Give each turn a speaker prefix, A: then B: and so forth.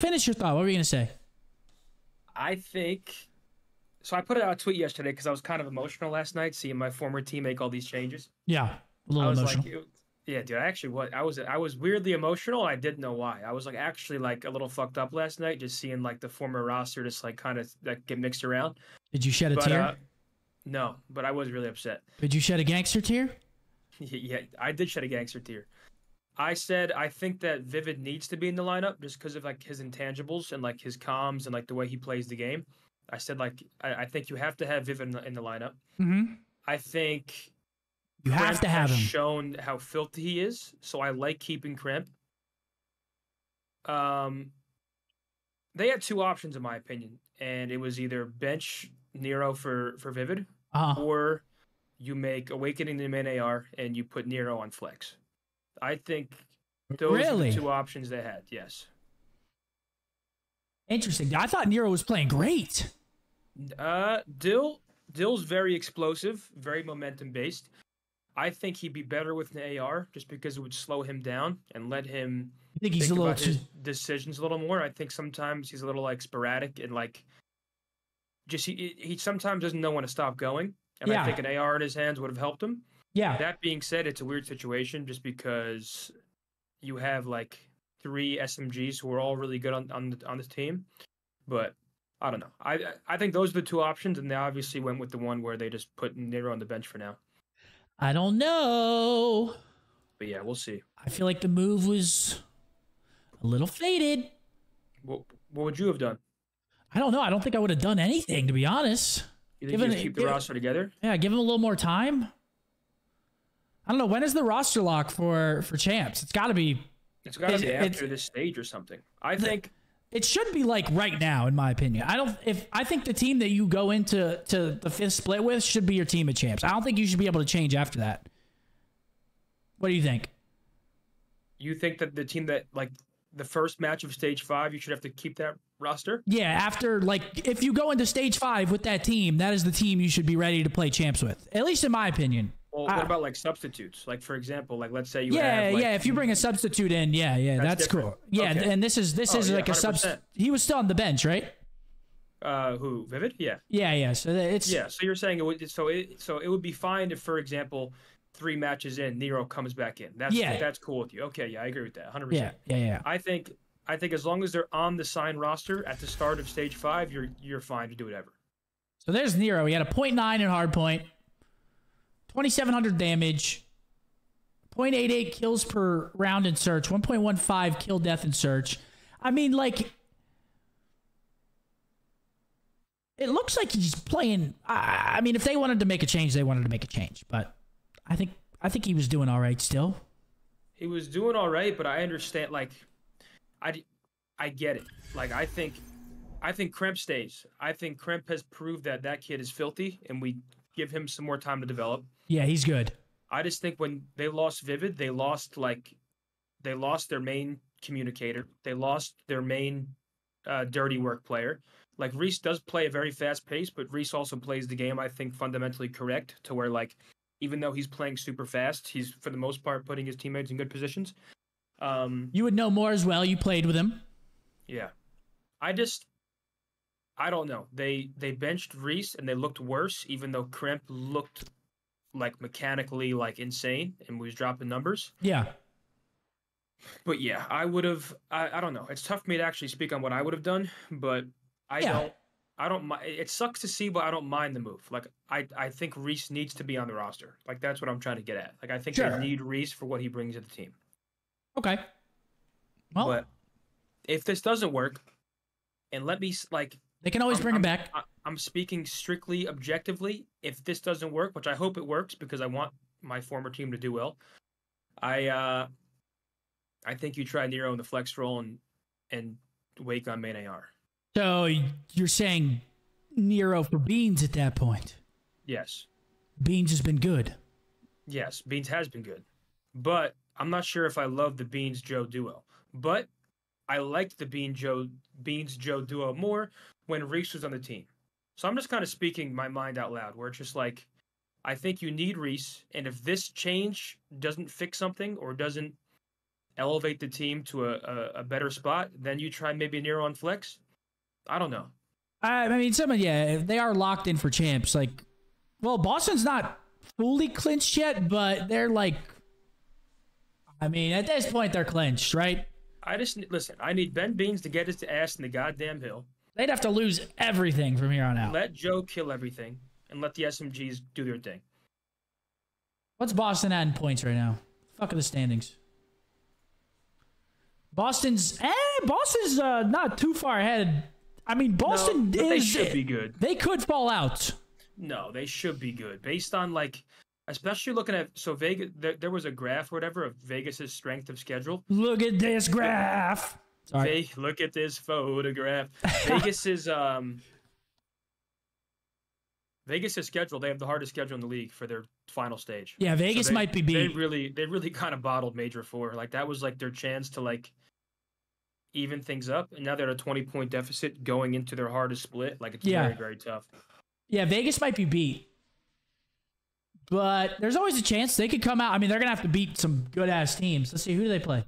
A: Finish your thought. What were you gonna say?
B: I think so. I put out a tweet yesterday because I was kind of emotional last night seeing my former team make all these changes.
A: Yeah, a
B: I
A: little
B: was
A: emotional.
B: like, yeah, dude. I actually, what I was weirdly emotional. I didn't know why. I was like actually like a little fucked up last night, just seeing like the former roster just like kind of like get mixed around.
A: Did you shed a
B: But
A: tear?
B: no, but I was really upset.
A: Did you shed a gangster tear?
B: Yeah, I did shed a gangster tear. I said I think that Vivid needs to be in the lineup just because of like his intangibles and like his comms and like the way he plays the game. I said like I think you have to have Vivid in the lineup.
A: Mm-hmm.
B: I think
A: You have
B: Kremp
A: to have
B: has
A: him.
B: shown how filthy he is, so I like keeping Kremp. Um, they had two options in my opinion, and it was either bench Nero for Vivid,
A: Uh-huh.
B: or you make Awakening the main AR and you put Nero on flex. I think those are
A: Really?
B: the two options they had. Yes.
A: Interesting. I thought Nero was playing great.
B: Dill's very explosive, very momentum based. I think he'd be better with an AR just because it would slow him down and let him
A: I think he's
B: think
A: a little
B: about
A: too.
B: his decisions a little more. I think sometimes he's a little like sporadic and like just he sometimes doesn't know when to stop going. And I
A: Yeah.
B: think an AR in his hands would have helped him.
A: Yeah.
B: That being said, it's a weird situation just because you have like three SMGs who are all really good on this team, but I don't know. I think those are the two options, and they obviously went with the one where they just put Nero on the bench for now.
A: I don't know.
B: But yeah, we'll see.
A: I feel like the move was a little faded.
B: What would you have done?
A: I don't know. I don't think I would have done anything, to be honest.
B: You think you just keep the roster together?
A: Yeah, give him a little more time. I don't know. When is the roster lock for champs? It's got to be.
B: It's got to be after this stage or something. I think
A: it should be like right now, in my opinion. I think the team that you go into the fifth split with should be your team at champs. I don't think you should be able to change after that. What do you think?
B: You think that the team that like the first match of stage 5, you should have to keep that roster?
A: Yeah, after like if you go into stage 5 with that team, that is the team you should be ready to play champs with. At least in my opinion.
B: Well, what about like substitutes? Like for example, like let's say you
A: yeah,
B: have like,
A: if you bring a substitute in, that's cool. Yeah,
B: okay.
A: and this is like a
B: 100%.
A: substitute. He was still on the bench, right?
B: Who? Vivid? Yeah.
A: Yeah. So it's
B: So you're saying it would so it would be fine if, for example, 3 matches in, Nero comes back in. That's cool with you. Okay, yeah, I agree with that. 100%.
A: Yeah.
B: I think as long as they're on the signed roster at the start of stage 5, you're fine to do whatever.
A: So there's Nero. He had a 0.9 in hardpoint, 2,700 damage, 0.88 kills per round in search, 1.15 kill death in search. I mean, like, it looks like he's playing. I mean, if they wanted to make a change, they wanted to make a change. But I think he was doing all right still.
B: He was doing all right, but I understand. Like, I get it. Like, I think Kremp stays. I think Kremp has proved that kid is filthy, and we give him some more time to develop.
A: Yeah, he's good.
B: I just think when they lost Vivid, they lost their main communicator. They lost their main dirty work player. Like Reese does play a very fast pace, but Reese also plays the game, I think, fundamentally correct to where like even though he's playing super fast, he's for the most part putting his teammates in good positions.
A: You would know more as well. You played with him.
B: Yeah. I don't know. They benched Reese and they looked worse, even though Kremp looked like mechanically like insane and was dropping numbers.
A: Yeah.
B: But yeah, I would have. I don't know. It's tough for me to actually speak on what I would have done, but I don't. It sucks to see, but I don't mind the move. Like I think Reese needs to be on the roster. Like that's what I'm trying to get at. Like I think they need Reese for what he brings to the team.
A: Okay. Well,
B: but if this doesn't work, and let me like.
A: They can always bring him back.
B: I'm speaking strictly objectively. If this doesn't work, which I hope it works because I want my former team to do well, I think you try Nero in the flex role and Wake on main AR.
A: So you're saying Nero for Beans at that point?
B: Yes.
A: Beans has been good.
B: Yes, Beans has been good. But I'm not sure if I love the Beans-Joe duo. But I liked the Beans-Joe duo more when Reese was on the team. So I'm just kind of speaking my mind out loud, where it's just like, I think you need Reese, and if this change doesn't fix something or doesn't elevate the team to a better spot, then you try maybe Nero on flex. I don't know.
A: I mean, they are locked in for champs. Like, well, Boston's not fully clinched yet, but they're like, I mean, at this point, they're clinched, right?
B: Listen, I need Ben Beans to get his ass in the goddamn hill.
A: They'd have to lose everything from here on out.
B: Let Joe kill everything and let the SMGs do their thing.
A: What's Boston at in points right now? Fuck are the standings. Boston's not too far ahead. I mean, Boston
B: they should be good.
A: They could fall out.
B: No, they should be good based on like, especially looking at Vegas. There was a graph, or whatever, of Vegas's strength of schedule.
A: Look at this graph. Sorry.
B: Look at this photograph. Vegas's schedule. They have the hardest schedule in the league for their final stage.
A: Yeah, Vegas might be beat.
B: They really kind of bottled Major 4. Like that was like their chance to like even things up, and now they're at a 20-point deficit going into their hardest split. Like it's very, very tough.
A: Yeah, Vegas might be beat. But there's always a chance they could come out. I mean, they're going to have to beat some good-ass teams. Let's see. Who do they play?